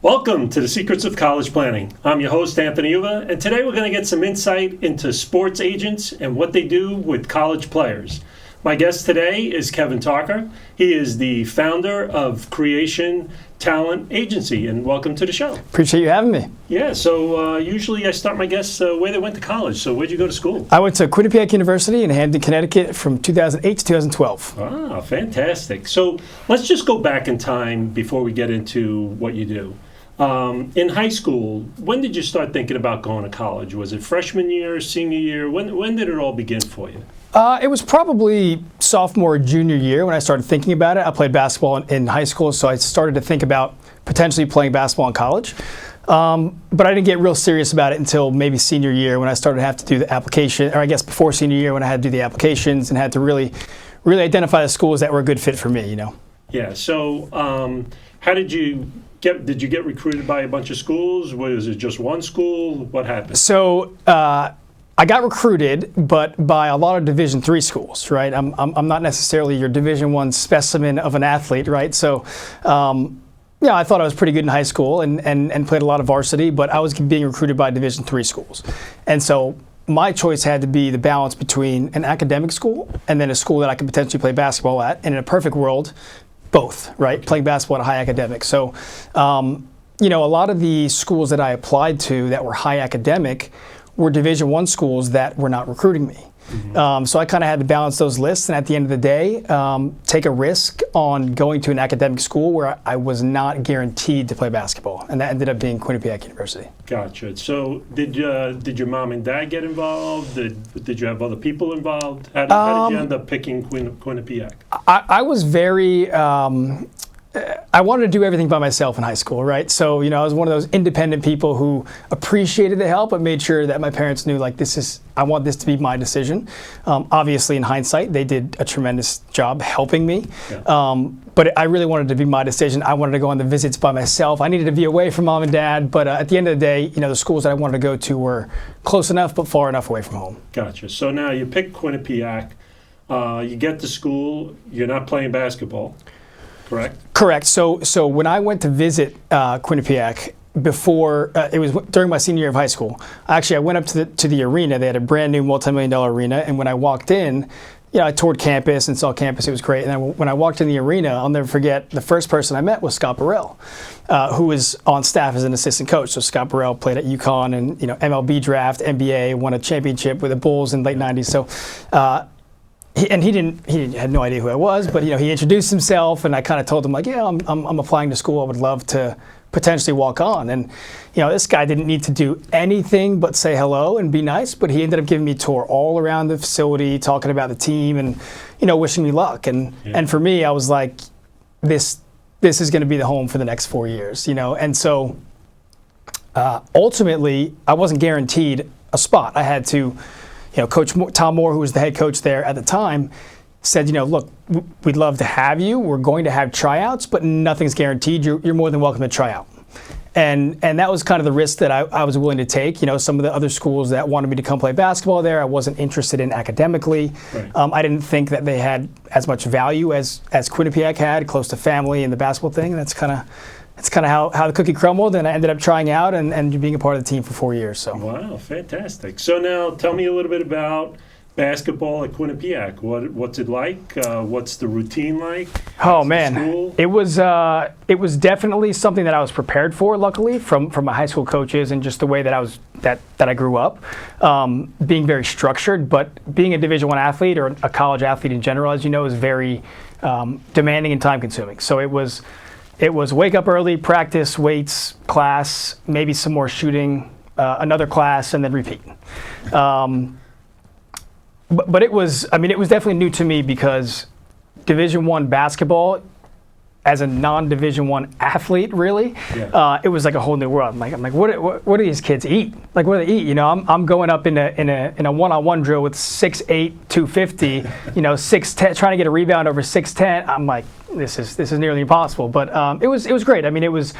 Welcome to the Secrets of College Planning. I'm your host, Anthony Uva, and today we're going to get some insight into sports agents and what they do with college players. My guest today is Kevin Tarca. He is the founder of Kreation Talent Agency, and welcome to the show. Appreciate you having me. Yeah, so usually I start my guests where they went to college. So where'd you go to school? I went to Quinnipiac University in Hamden, Connecticut from 2008 to 2012. Ah, fantastic. So let's just go back in time before we get into what you do. In high school, when did you start thinking about going to college? Was it freshman year, senior year? When did it all begin for you? It was probably sophomore, junior year when I started thinking about it. I played basketball in high school, so I started to think about potentially playing basketball in college. But I didn't get real serious about it until maybe senior year when I started to have to do the application, or I guess before senior year when I had to do the applications and had to really identify the schools that were a good fit for me, you know. Yeah, so how did you get recruited by a bunch of schools? Was it just one school? What happened? So I got recruited, but by a lot of Division III schools, right? I'm not necessarily your Division I specimen of an athlete, right? So, yeah, I thought I was pretty good in high school and played a lot of varsity, but I was being recruited by Division III schools. And so my choice had to be the balance between an academic school and then a school that I could potentially play basketball at. And in a perfect world, both, right? Okay. Playing basketball at a high academic. So, you know, a lot of the schools that I applied to that were high academic were Division I schools that were not recruiting me. Mm-hmm. So I kind of had to balance those lists, and at the end of the day, take a risk on going to an academic school where I was not guaranteed to play basketball, and that ended up being Quinnipiac University. Gotcha. So did your mom and dad get involved? Did you have other people involved? How did you end up picking Quinnipiac? I was very I wanted to do everything by myself in high school, right? So, you know, I was one of those independent people who appreciated the help, but made sure that my parents knew, like, I want this to be my decision. Obviously, in hindsight, they did a tremendous job helping me. Yeah. But I really wanted it to be my decision. I wanted to go on the visits by myself. I needed to be away from mom and dad, but at the end of the day, you know, the schools that I wanted to go to were close enough, but far enough away from home. Gotcha. So now you pick Quinnipiac. You get to school. You're not playing basketball. Correct. So when I went to visit Quinnipiac before, it was during my senior year of high school. Actually, I went up to the arena. They had a brand new multi-million-dollar arena, and when I walked in, you know, I toured campus and saw campus. It was great. And then when I walked in the arena, I'll never forget, the first person I met was Scott Burrell, who was on staff as an assistant coach. So Scott Burrell played at UConn and, you know, MLB draft, NBA, won a championship with the Bulls in the late 90s. So. He had no idea who I was, but, you know, he introduced himself, and I kind of told him, like, yeah, I'm applying to school. I would love to potentially walk on. And, you know, this guy didn't need to do anything but say hello and be nice, but he ended up giving me a tour all around the facility, talking about the team and, you know, wishing me luck. And for me, I was like, this is going to be the home for the next 4 years, you know. And so ultimately, I wasn't guaranteed a spot. I had to. You know, Coach Tom Moore, who was the head coach there at the time, said, you know, look, we'd love to have you. We're going to have tryouts, but nothing's guaranteed. You're more than welcome to try out. And that was kind of the risk that I was willing to take. You know, some of the other schools that wanted me to come play basketball there, I wasn't interested in academically. Right. I didn't think that they had as much value as Quinnipiac had, close to family and the basketball thing. And that's kind of how the cookie crumbled, and I ended up trying out and being a part of the team for 4 years. So. Wow, fantastic. So now tell me a little bit about basketball at Quinnipiac. What's it like? What's the routine like? Oh man, it was definitely something that I was prepared for. Luckily, from my high school coaches and just the way that I grew up, being very structured. But being a Division I athlete or a college athlete in general, as you know, is very demanding and time consuming. So it was wake up early, practice, weights, class, maybe some more shooting, another class, and then repeat. But it was definitely new to me because Division I basketball, as a non-Division I athlete, really, it was like a whole new world. I'm like, what do these kids eat? Like, what do they eat? You know, I'm going up in a one-on-one drill with 6'8", 250, you know, 6'10", trying to get a rebound over 6'10". I'm like, this is nearly impossible. But it was great. I mean, it was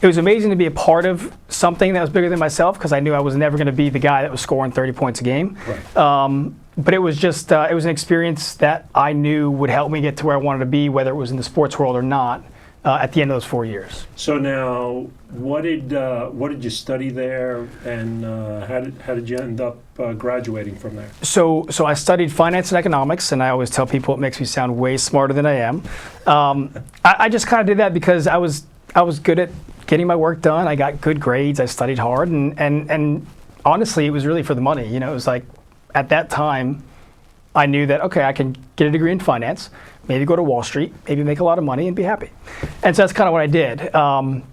amazing to be a part of something that was bigger than myself, because I knew I was never going to be the guy that was scoring 30 points a game. Right. But it was just it was an experience that I knew would help me get to where I wanted to be, whether it was in the sports world or not, at the end of those 4 years. So now, what did you study there, and how did you end up graduating from there? So I studied finance and economics, and I always tell people it makes me sound way smarter than I am. I just kind of did that because I was good at getting my work done. I got good grades. I studied hard, and honestly, it was really for the money. You know, it was like, at that time, I knew that, okay, I can get a degree in finance, maybe go to Wall Street, maybe make a lot of money and be happy. And so that's kind of what I did. And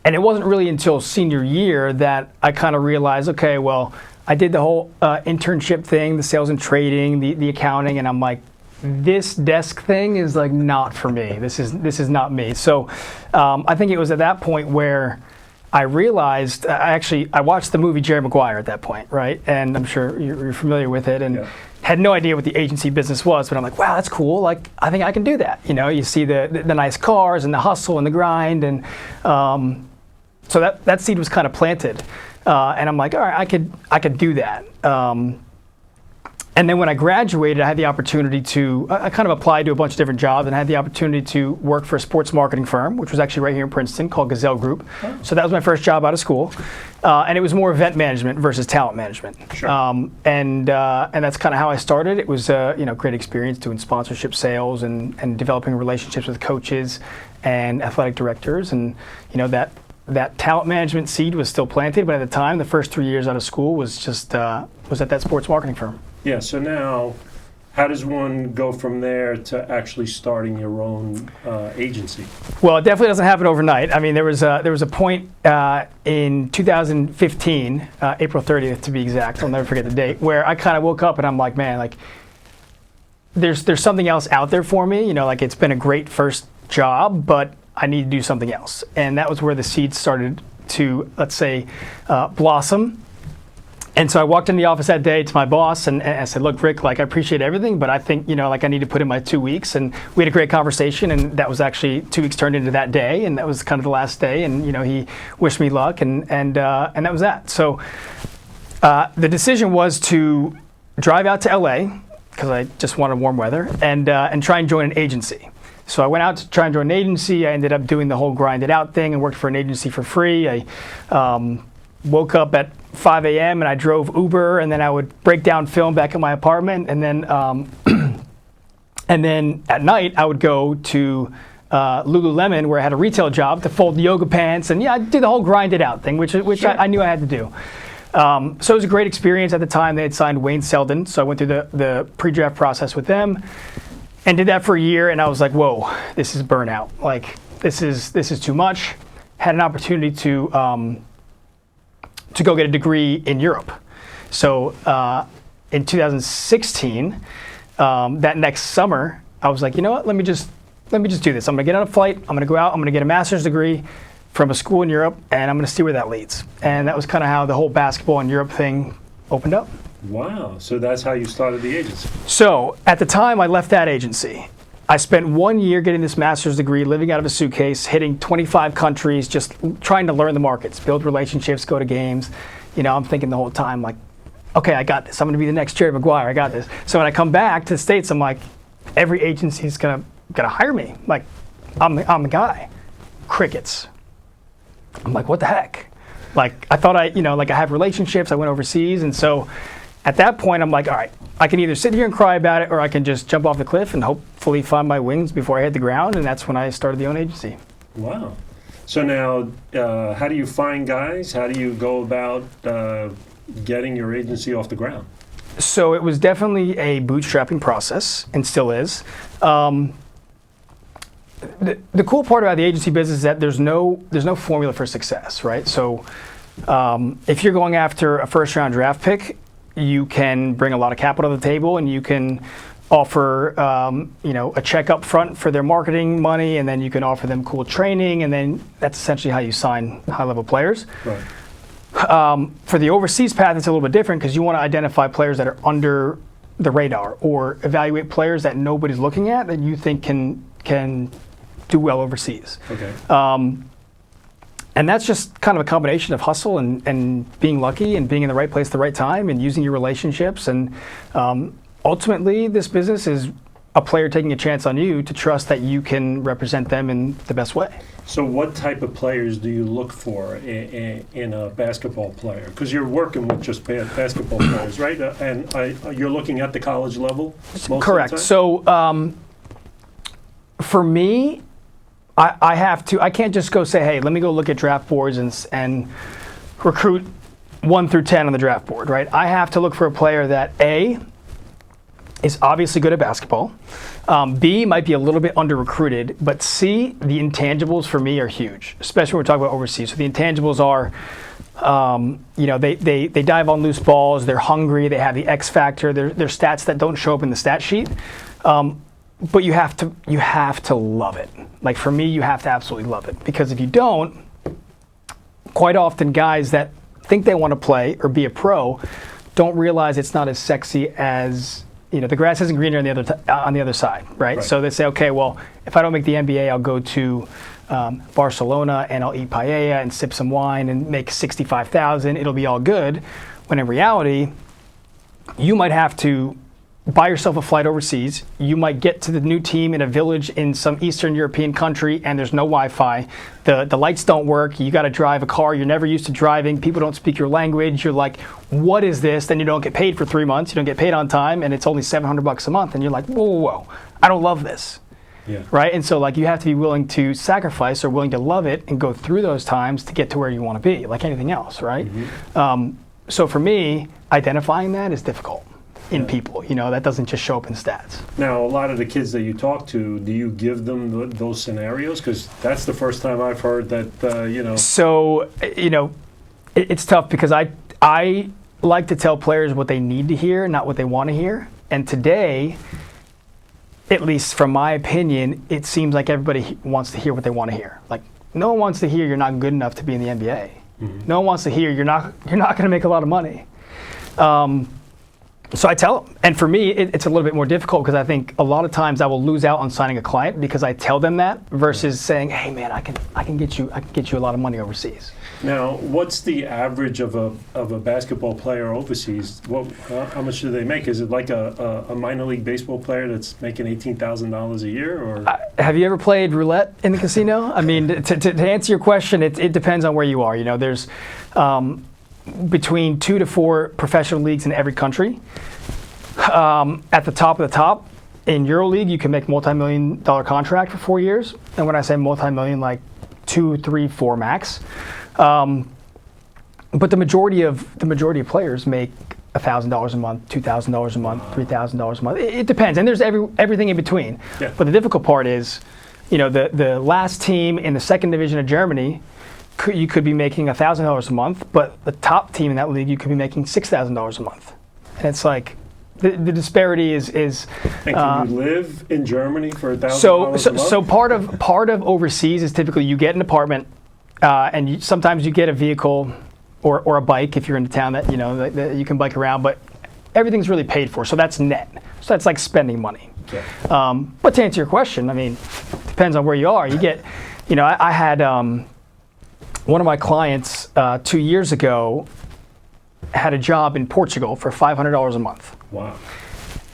it wasn't really until senior year that I kind of realized, okay, well, I did the whole internship thing, the sales and trading, the accounting, and I'm like, this desk thing is like not for me. This is not me. So I think it was at that point where I realized, I watched the movie Jerry Maguire at that point, right? And I'm sure you're familiar with it, and had no idea what the agency business was, but I'm like, wow, that's cool. Like, I think I can do that. You know, you see the nice cars and the hustle and the grind, and so that seed was kind of planted, and I'm like, all right, I could do that. And then when I graduated, I had the opportunity to, I kind of applied to a bunch of different jobs, and I had the opportunity to work for a sports marketing firm, which was actually right here in Princeton, called Gazelle Group. Oh. So that was my first job out of school. And it was more event management versus talent management. Sure. And that's kind of how I started. It was a great experience doing sponsorship sales and developing relationships with coaches and athletic directors. And that talent management seed was still planted, but at the time, the first 3 years out of school was just was at that sports marketing firm. Yeah, so now, how does one go from there to actually starting your own agency? Well, it definitely doesn't happen overnight. I mean, there was a point in 2015, April 30th to be exact, I'll never forget the date, where I kind of woke up and I'm like, man, like, there's something else out there for me. You know, like, it's been a great first job, but I need to do something else. And that was where the seeds started to, let's say, blossom. And so I walked in the office that day to my boss and I said, look, Rick, like, I appreciate everything, but I think, I need to put in my 2 weeks. And we had a great conversation, and that was actually 2 weeks turned into that day, and that was kind of the last day. And, he wished me luck, and that was that. So the decision was to drive out to LA, because I just wanted warm weather, and try and join an agency. So I went out to try and join an agency. I ended up doing the whole grind it out thing and worked for an agency for free. I woke up at 5 a.m. and I drove Uber, and then I would break down film back at my apartment, and then at night I would go to Lululemon, where I had a retail job, to fold yoga pants, and I did the whole grind it out thing, which sure. I knew I had to do. So it was a great experience. At the time, they had signed Wayne Selden, so I went through the pre-draft process with them, and did that for a year, and I was like, whoa, this is burnout. Like, this is too much. Had an opportunity to go get a degree in Europe. So in 2016, that next summer, I was like, you know what? Let me just do this. I'm gonna get on a flight. I'm gonna go out. I'm gonna get a master's degree from a school in Europe, and I'm gonna see where that leads. And that was kind of how the whole basketball in Europe thing opened up. Wow. So that's how you started the agency. So at the time, I left that agency. I spent 1 year getting this master's degree, living out of a suitcase, hitting 25 countries, just trying to learn the markets, build relationships, go to games. I'm thinking the whole time, like, okay, I got this. I'm going to be the next Jerry Maguire. I got this. So when I come back to the States, I'm like, every agency is gonna hire me. Like, I'm the guy. Crickets. I'm like, what the heck? Like, I thought I have relationships. I went overseas, and so at that point, I'm like, all right, I can either sit here and cry about it, or I can just jump off the cliff and hopefully find my wings before I hit the ground. And that's when I started the own agency. Wow. So now, how do you find guys? How do you go about getting your agency off the ground? So it was definitely a bootstrapping process, and still is. The cool part about the agency business is that there's no formula for success, right? So if you're going after a first-round draft pick, you can bring a lot of capital to the table, and you can offer a check up front for their marketing money, and then you can offer them cool training, and then that's essentially how you sign high-level players. Right. For the overseas path, it's a little bit different because you want to identify players that are under the radar, or evaluate players that nobody's looking at that you think can do well overseas. Okay. And that's just kind of a combination of hustle and being lucky and being in the right place at the right time and using your relationships. And ultimately, this business is a player taking a chance on you to trust that you can represent them in the best way. So what type of players do you look for in a basketball player? Because you're working with just basketball players, right? And you're looking at the college level most Correct. of the time? So for me, I can't just go say, hey, let me go look at draft boards and recruit 1 through 10 on the draft board, right? I have to look for a player that A, is obviously good at basketball, B, might be a little bit under-recruited, but C, the intangibles for me are huge, especially when we're talking about overseas. So the intangibles are, they dive on loose balls, they're hungry, they have the X factor, they're stats that don't show up in the stat sheet. But you have to love it. Like for me, you have to absolutely love it, because if you don't, quite often guys that think they want to play or be a pro don't realize it's not as sexy as, the grass isn't greener on the other side, right? So they say, okay, well, if I don't make the NBA, I'll go to Barcelona and I'll eat paella and sip some wine and make $65,000. It'll be all good. When in reality, you might have to buy yourself a flight overseas. You might get to the new team in a village in some Eastern European country and there's no Wi-Fi. The lights don't work. You got to drive a car you're never used to driving. People don't speak your language. You're like, what is this? Then you don't get paid for 3 months. You don't get paid on time, and it's only $700 a month. And you're like, whoa, I don't love this. Yeah. Right? And so you have to be willing to sacrifice or willing to love it and go through those times to get to where you want to be, like anything else, right? Mm-hmm. So for me, identifying that is difficult in people. That doesn't just show up in stats. Now, a lot of the kids that you talk to, do you give them those scenarios? Because that's the first time I've heard that, So, it's tough because I like to tell players what they need to hear, not what they want to hear. And today, at least from my opinion, it seems like everybody wants to hear what they want to hear. Like, no one wants to hear you're not good enough to be in the NBA. Mm-hmm. No one wants to hear you're not going to make a lot of money. So I tell them, and for me, it's a little bit more difficult because I think a lot of times I will lose out on signing a client because I tell them that versus saying, "Hey, man, I can get you a lot of money overseas." Now, what's the average of a basketball player overseas? How much do they make? Is it like a minor league baseball player that's making $18,000 a year, or? Have you ever played roulette in the casino? I mean, to answer your question, it depends on where you are. There's between 2 to 4 professional leagues in every country. At the top of the top, in EuroLeague, you can make multi-million-dollar contract for 4 years. And when I say multi-million, like 2, 3, 4 max. But the majority of players make $1,000 a month, $2,000 a month, $3,000 a month. It depends, and there's everything in between. Yeah. But the difficult part is, the last team in the second division of Germany, you could be making $1,000 a month, but the top team in that league, you could be making $6,000 a month. And it's like, the disparity is. And can you live in Germany for $1,000 a month? So part of overseas is typically you get an apartment, and sometimes you get a vehicle or a bike if you're in a town that that you can bike around, but everything's really paid for. So that's net. So that's like spending money. Okay. But to answer your question, I mean, depends on where you are. You get, I had one of my clients 2 years ago had a job in Portugal for $500 a month. Wow.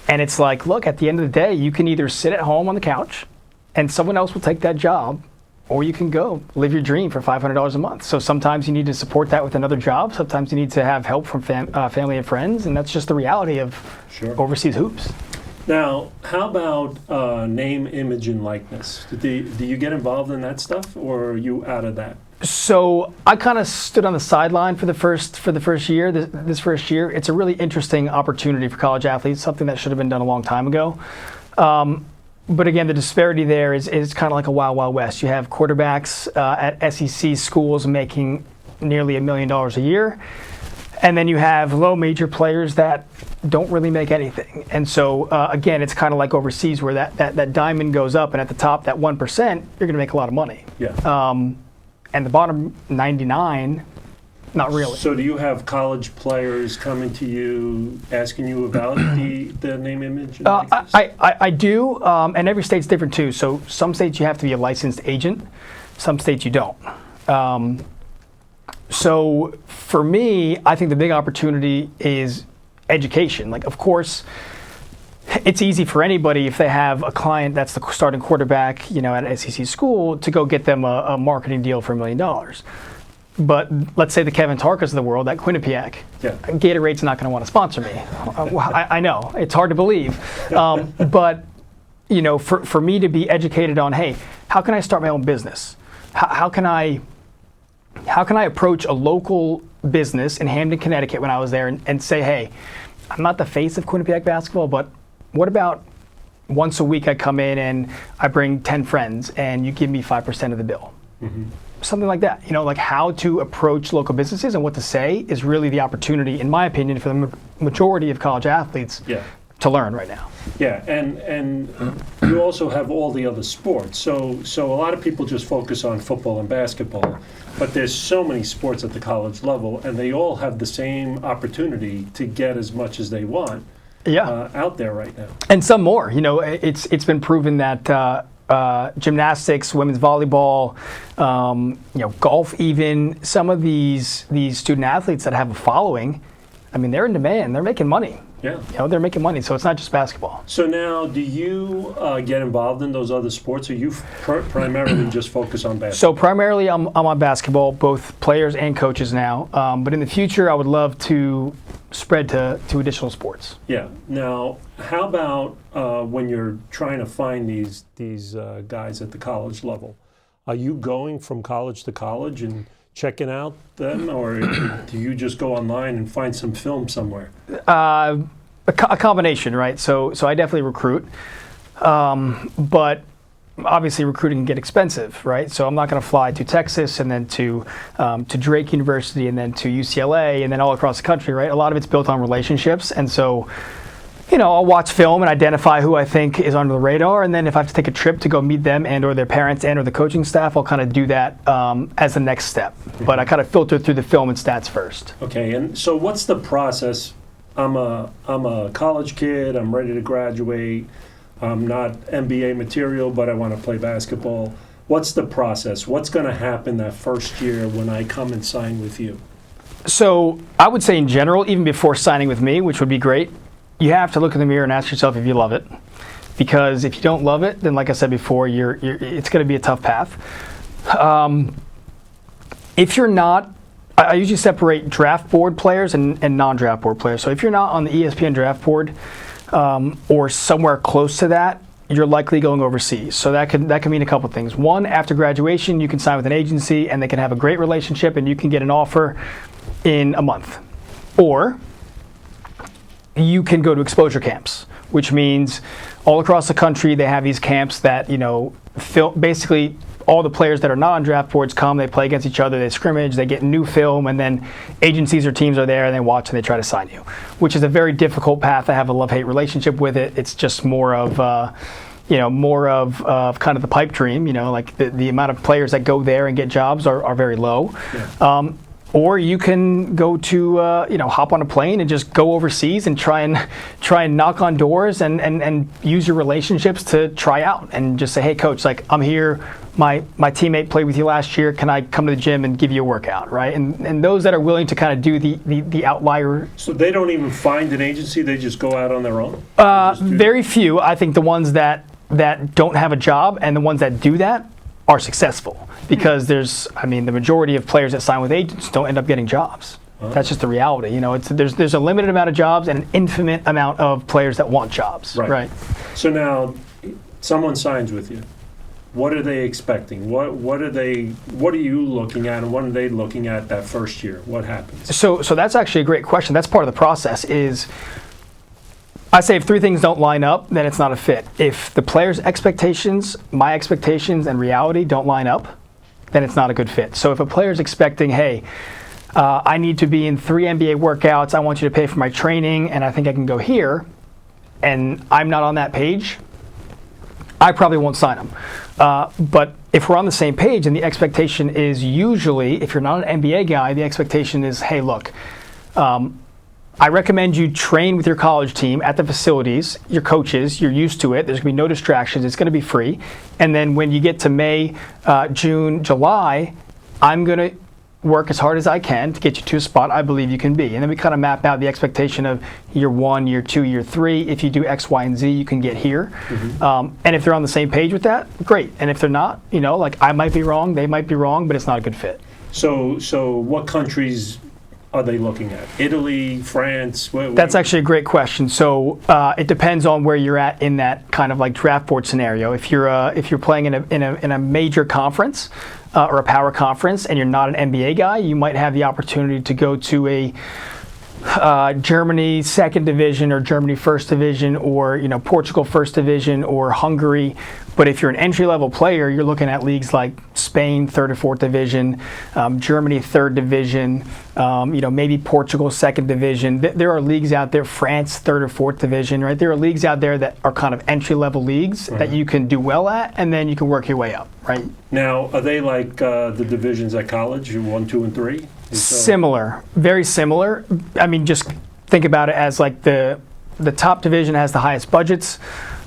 And it's like, look, at the end of the day, you can either sit at home on the couch and someone else will take that job, or you can go live your dream for $500 a month. So sometimes you need to support that with another job. Sometimes you need to have help from family and friends, and that's just the reality of overseas hoops. Now, how about name, image, and likeness? Do you get involved in that stuff, or are you out of that? So I kind of stood on the sideline for the first year. This first year, it's a really interesting opportunity for college athletes. Something that should have been done a long time ago. But again, the disparity there is kind of like a wild, wild west. You have quarterbacks at SEC schools making nearly $1 million a year, And then you have low major players that don't really make anything. And so, again, it's kind of like overseas where that diamond goes up, and at the top, that 1%, you're going to make a lot of money. Yeah. And the bottom 99, not really. So do you have college players coming to you asking you about the name, image, and likeness? I do, and every state's different too. So some states you have to be a licensed agent, some states you don't. So for me, I think the big opportunity is education. Like, of course, it's easy for anybody if they have a client that's the starting quarterback, at an SEC school, to go get them a marketing deal for $1 million. But let's say the Kevin Tarcas of the world, that Quinnipiac, Gatorade's not going to want to sponsor me. I know, it's hard to believe. But, for me to be educated on, hey, how can I start my own business? How can I approach a local business in Hamden, Connecticut when I was there and say, hey, I'm not the face of Quinnipiac basketball, but what about once a week I come in and I bring 10 friends and you give me 5% of the bill? Mm-hmm. Something like that. Like how to approach local businesses and what to say is really the opportunity, in my opinion, for the majority of college athletes to learn right now. Yeah, and you also have all the other sports. So a lot of people just focus on football and basketball, but there's so many sports at the college level, and they all have the same opportunity to get as much as they want out there right now. And some more. It's been proven that gymnastics, women's volleyball, golf even, some of these student athletes that have a following, I mean, they're in demand. They're making money. Yeah. They're making money, so it's not just basketball. So now, do you get involved in those other sports, or you primarily just focus on basketball? So primarily I'm on basketball, both players and coaches now. But in the future, I would love to spread to additional sports. Yeah. Now, how about when you're trying to find these guys at the college level? Are you going from college to college and checking out them, or do you just go online and find some film somewhere? A combination, right? So I definitely recruit, but obviously recruiting can get expensive, right? So I'm not going to fly to Texas and then to Drake University and then to UCLA and then all across the country, right? A lot of it's built on relationships, and so I'll watch film and identify who I think is under the radar, and then if I have to take a trip to go meet them and or their parents and or the coaching staff, I'll kind of do that as the next step. Mm-hmm. But I kind of filter through the film and stats first. Okay, and so what's the process? I'm a college kid. I'm ready to graduate. I'm not NBA material, but I want to play basketball. What's the process? What's going to happen that first year when I come and sign with you? So I would say in general, even before signing with me, which would be great, you have to look in the mirror and ask yourself if you love it. Because if you don't love it, then like I said before, it's going to be a tough path. If you're not, I usually separate draft board players and non-draft board players. So if you're not on the ESPN draft board or somewhere close to that, you're likely going overseas. So that can mean a couple things. One, after graduation, you can sign with an agency and they can have a great relationship and you can get an offer in a month. Or you can go to exposure camps, which means all across the country they have these camps that, basically all the players that are not on draft boards come, they play against each other, they scrimmage, they get new film, and then agencies or teams are there and they watch and they try to sign you, which is a very difficult path. I have a love-hate relationship with it. It's just more of kind of the pipe dream, like the amount of players that go there and get jobs are very low. Yeah. Or you can go to, hop on a plane and just go overseas and try and knock on doors and use your relationships to try out and just say, hey, coach, like I'm here. My teammate played with you last year. Can I come to the gym and give you a workout, right? And those that are willing to kind of do the outlier. So they don't even find an agency. They just go out on their own? Very few. I think the ones that don't have a job and the ones that do that are successful. Because the majority of players that sign with agents don't end up getting jobs. Oh. That's just the reality. There's a limited amount of jobs and an infinite amount of players that want jobs. Right. So now, someone signs with you. What are they expecting? What are you looking at, and what are they looking at that first year? What happens? So that's actually a great question. That's part of the process. Is I say if three things don't line up, then it's not a fit. If the player's expectations, my expectations, and reality don't line up, then it's not a good fit. So if a player's expecting, hey, I need to be in 3 NBA workouts. I want you to pay for my training, and I think I can go here, and I'm not on that page, I probably won't sign them. But if we're on the same page, and the expectation is usually, if you're not an NBA guy, the expectation is, hey, look, I recommend you train with your college team at the facilities, your coaches, you're used to it, there's going to be no distractions, it's going to be free. And then when you get to May, June, July, I'm going to work as hard as I can to get you to a spot I believe you can be. And then we kind of map out the expectation of year 1, year 2, year 3. If you do X, Y, and Z, you can get here. And if they're on the same page with that, great. And if they're not, like I might be wrong, they might be wrong, but it's not a good fit. So what countries are they looking at? Italy, France? That's actually a great question. So it depends on where you're at in that kind of like draft board scenario. If you're playing in a major conference or a power conference and you're not an NBA guy, you might have the opportunity to go to a Germany second division or Germany first division or Portugal first division or Hungary. But if you're an entry-level player, you're looking at leagues like Spain, third or fourth division, Germany, third division, maybe Portugal, second division. There are leagues out there, France, third or fourth division, right? There are leagues out there that are kind of entry-level leagues that you can do well at, and then you can work your way up, right? Now, are they like the divisions at college, 1, 2, and 3? Similar, very similar. I mean, just think about it as like the top division has the highest budgets.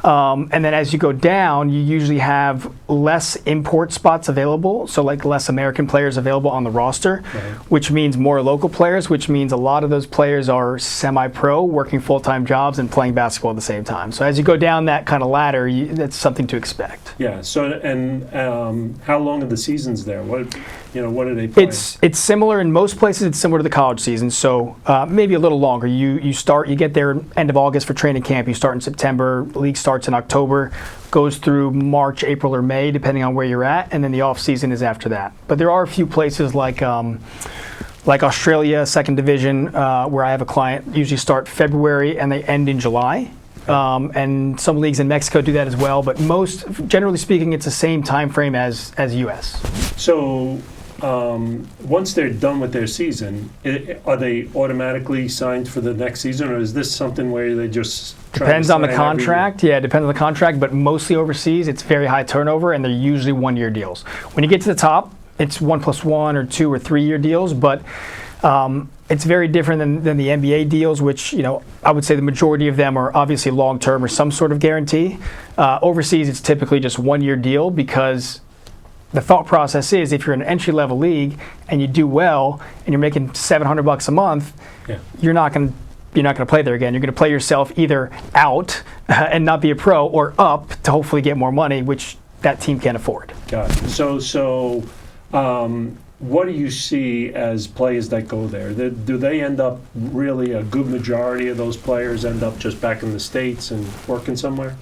And then as you go down, you usually have less import spots available, so like less American players available on the roster, which means more local players, which means a lot of those players are semi-pro, working full-time jobs and playing basketball at the same time. So as you go down that kind of ladder, that's something to expect. Yeah. So and how long are the seasons there? What do they play? It's similar in most places. It's similar to the college season, so maybe a little longer. You get there end of August for training camp. You start in September. League starts in October, goes through March, April, or May, depending on where you're at, and then the off season is after that. But there are a few places like Australia, second division, where I have a client, usually start February and they end in July. And some leagues in Mexico do that as well, but most, generally speaking, it's the same time frame as US. So once they're done with their season, are they automatically signed for the next season, or is this something where they just depends on the contract? Yeah, it depends on the contract, but mostly overseas, it's very high turnover, and they're usually 1-year deals. When you get to the top, it's 1+1 or 2 or 3-year deals, but it's very different than the NBA deals, which I would say the majority of them are obviously long-term or some sort of guarantee. Overseas, it's typically just 1-year deal because the thought process is if you're in an entry-level league and you do well and you're making $700 a month, you're not going to play there again. You're going to play yourself either out and not be a pro or up to hopefully get more money, which that team can't afford. Got it. So what do you see as players that go there? Do they end up really, a good majority of those players end up just back in the States and working somewhere?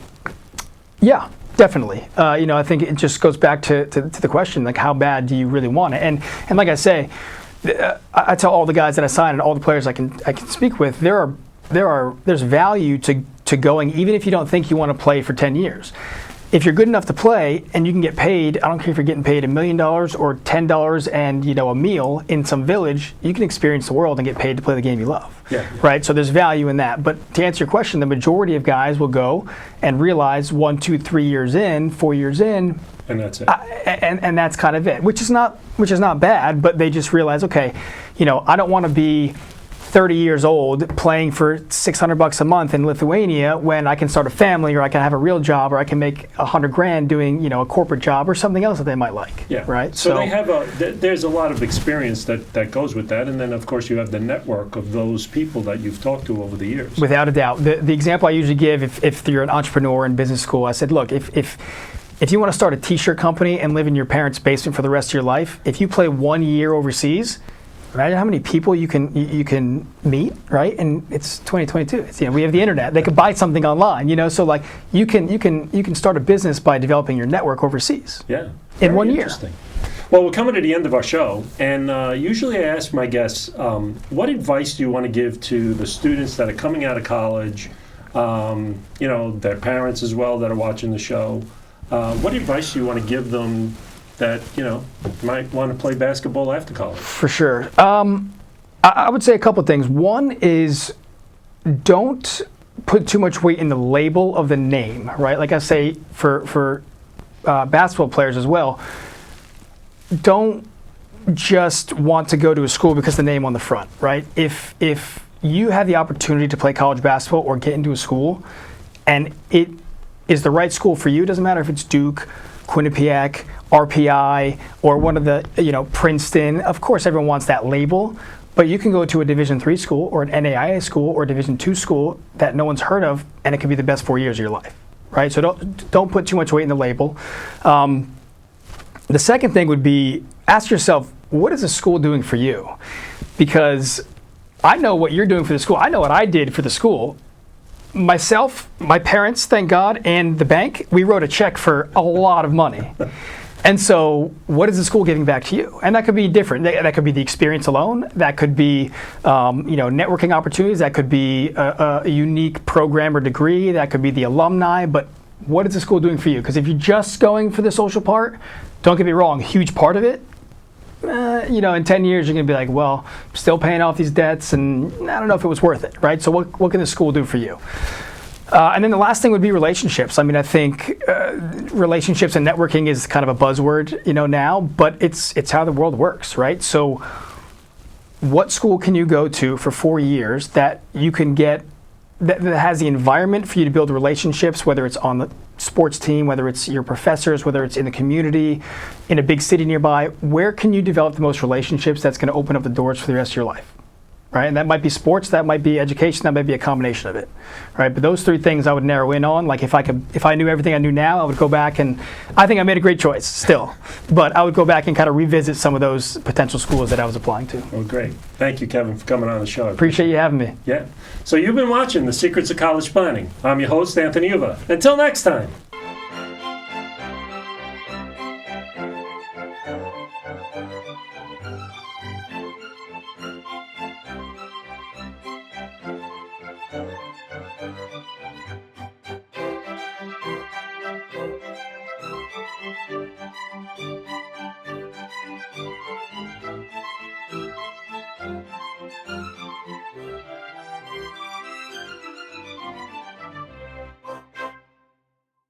Yeah. Definitely. I think it just goes back to the question, like how bad do you really want it? And like I say, I tell all the guys that I sign and all the players I can speak with, there's value to going even if you don't think you want to play for 10 years. If you're good enough to play and you can get paid, I don't care if you're getting paid $1 million or $10 and a meal in some village, you can experience the world and get paid to play the game you love. Right? So there's value in that. But to answer your question, the majority of guys will go and realize 1, 2, 3 years in, 4 years in, and that's it. And that's kind of it, which is not bad. But they just realize, okay, I don't want to be 30 years old playing for $600 a month in Lithuania when I can start a family or I can have a real job or I can make $100,000 doing a corporate job or something else that they might like. Yeah. Right. So they have there's a lot of experience that goes with that, and then of course you have the network of those people that you've talked to over the years. Without a doubt, the example I usually give if you're an entrepreneur in business school, I said, look, if you want to start a T-shirt company and live in your parents' basement for the rest of your life, if you play 1 year overseas. Imagine how many people you can meet, right? And it's 2022. It's, we have the internet. They could buy something online, So like you can start a business by developing your network overseas. Yeah. In 1 year. Interesting. Well, we're coming to the end of our show, and usually I ask my guests, what advice do you want to give to the students that are coming out of college? Their parents as well that are watching the show. What advice do you want to give them that, might want to play basketball after college? For sure. I would say a couple of things. One is don't put too much weight in the label of the name, right? Like I say for basketball players as well, don't just want to go to a school because the name on the front, right? If you have the opportunity to play college basketball or get into a school and it is the right school for you, it doesn't matter if it's Duke, Quinnipiac, RPI, or one of the, Princeton. Of course, everyone wants that label, but you can go to a Division III school or an NAIA school or a Division II school that no one's heard of, and it could be the best 4 years of your life, right? So don't put too much weight in the label. The second thing would be ask yourself, what is the school doing for you? Because I know what you're doing for the school. I know what I did for the school. Myself, my parents, thank God, and the bank, we wrote a check for a lot of money. And so what is the school giving back to you? And that could be different. That could be the experience alone. That could be networking opportunities. That could be a unique program or degree. That could be the alumni. But what is the school doing for you? Because if you're just going for the social part, don't get me wrong, huge part of it. In 10 years, you're going to be like, well, I'm still paying off these debts, and I don't know if it was worth it, right? So what can the school do for you? And then the last thing would be relationships. I mean, I think relationships and networking is kind of a buzzword, now, but it's how the world works, right? So what school can you go to for 4 years that you can get, that has the environment for you to build relationships, whether it's on the sports team, whether it's your professors, whether it's in the community, in a big city nearby? Where can you develop the most relationships that's going to open up the doors for the rest of your life? Right? And that might be sports, that might be education, that might be a combination of it. Right? But those three things I would narrow in on. Like if I knew everything I knew now, I would go back, and I think I made a great choice still. But I would go back and kind of revisit some of those potential schools that I was applying to. Well, great. Thank you, Kevin, for coming on the show. Appreciate you having me. Yeah. So you've been watching The Secrets of College Planning. I'm your host, Anthony Uva. Until next time. Thank you.